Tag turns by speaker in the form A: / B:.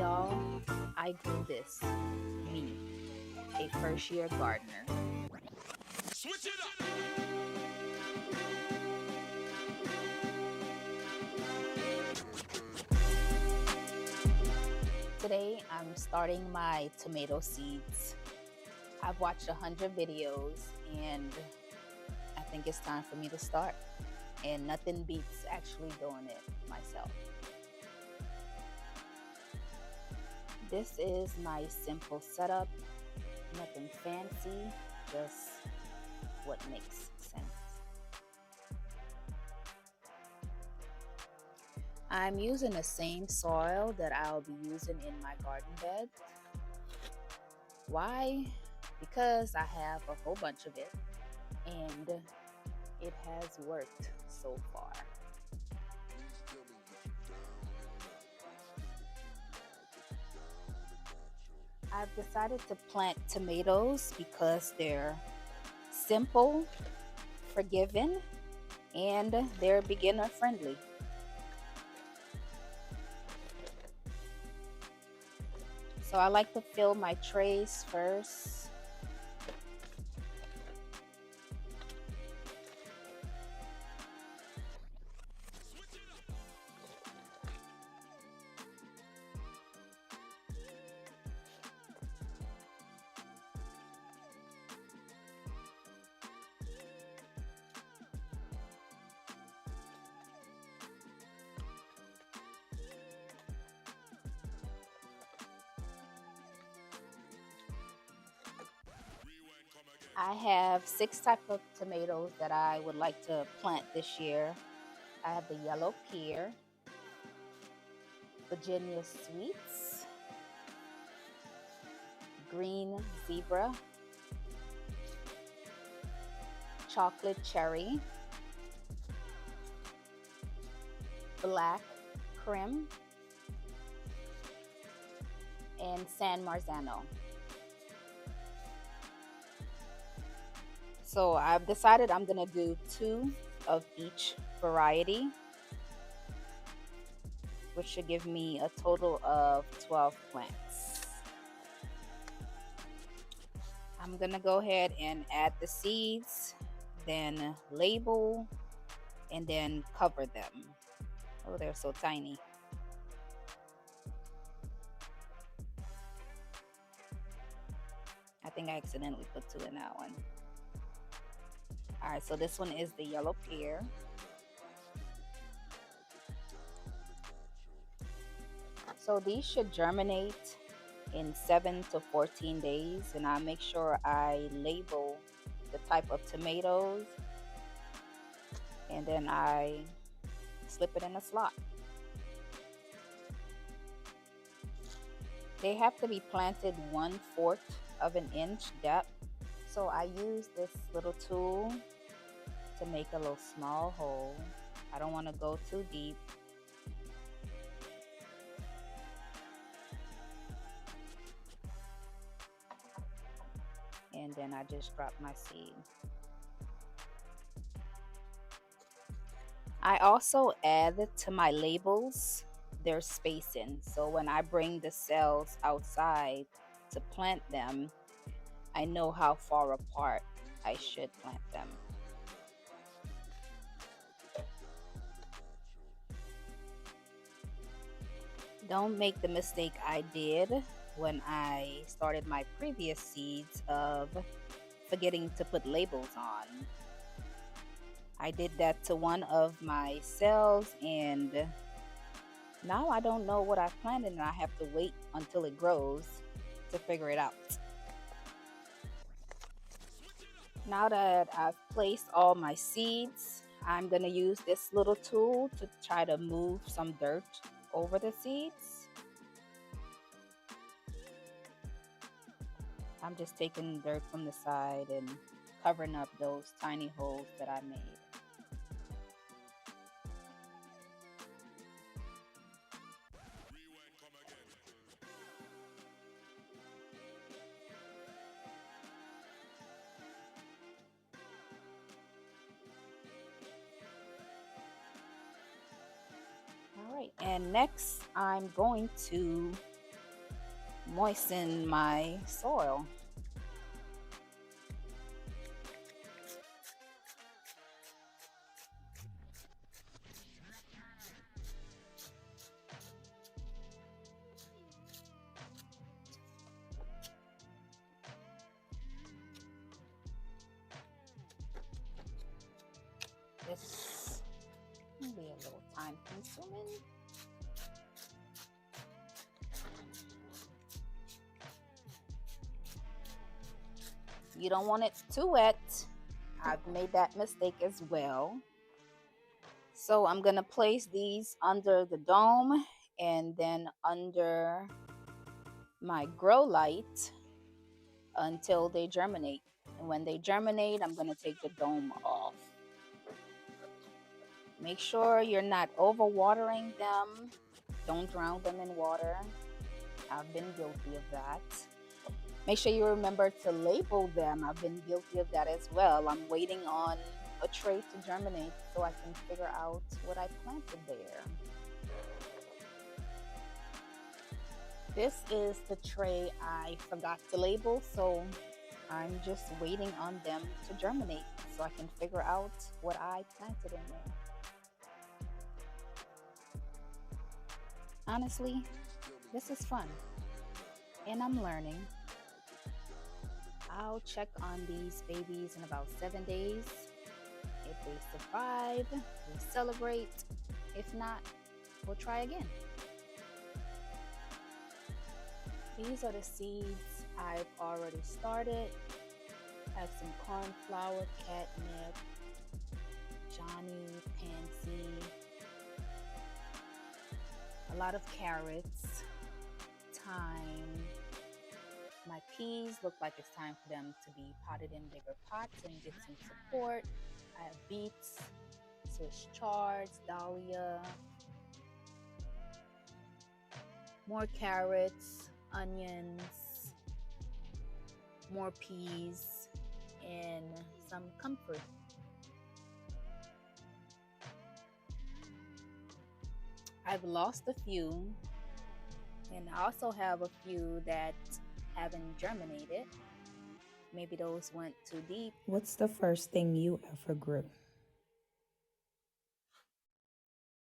A: y'all, I grew this. Me, a first-year gardener. Switch it up! Today, I'm starting my tomato seeds. I've watched 100 videos and I think it's time for me to start. And nothing beats actually doing it myself. This is my simple setup. Nothing fancy, just what makes sense. I'm using the same soil that I'll be using in my garden bed. Why? Because I have a whole bunch of it and it has worked so far. I've decided to plant tomatoes because they're simple, forgiving, and they're beginner friendly. So I like to fill my trays first. I have 6 types of tomatoes that I would like to plant this year. I have the yellow pear, Virginia sweets, green zebra, chocolate cherry, black creme, and San Marzano. So I've decided I'm gonna do 2 of each variety, which should give me a total of 12 plants. I'm gonna go ahead and add the seeds, then label, and then cover them. Oh, they're so tiny. I think I accidentally put 2 in that one. All right, so this one is the yellow pear. So these should germinate in 7 to 14 days, and I make sure I label the type of tomatoes, and then I slip it in a slot. They have to be planted 1/4 of an inch depth. So I use this little tool to make a little small hole. I don't want to go too deep. And then I just drop my seed. I also add to my labels their spacing. So when I bring the cells outside to plant them, I know how far apart I should plant them. Don't make the mistake I did when I started my previous seeds of forgetting to put labels on. I did that to one of my cells and now I don't know what I planted and I have to wait until it grows to figure it out. Now that I've placed all my seeds, I'm going to use this little tool to try to move some dirt over the seeds. I'm just taking dirt from the side and covering up those tiny holes that I made. All right, and next I'm going to moisten my soil. This can be a little time consuming. You don't want it too wet. I've made that mistake as well. So I'm gonna place these under the dome and then under my grow light until they germinate. And when they germinate, I'm gonna take the dome off. Make sure you're not overwatering them. Don't drown them in water. I've been guilty of that. Make sure you remember to label them. I've been guilty of that as well. I'm waiting on a tray to germinate so I can figure out what I planted there. This is the tray I forgot to label, so I'm just waiting on them to germinate so I can figure out what I planted in there. Honestly, this is fun, and I'm learning. I'll check on these babies in about 7 days. If they survive, we celebrate. If not, we'll try again. These are the seeds I've already started. I have some cornflower, catnip, Johnny, pansy, a lot of carrots, thyme. My peas look like it's time for them to be potted in bigger pots and get some support. I have beets, Swiss chards, dahlia, more carrots, onions, more peas, and some comfort. I've lost a few, and I also have a few that haven't germinated. Maybe those went too deep.
B: What's the first thing you ever grew?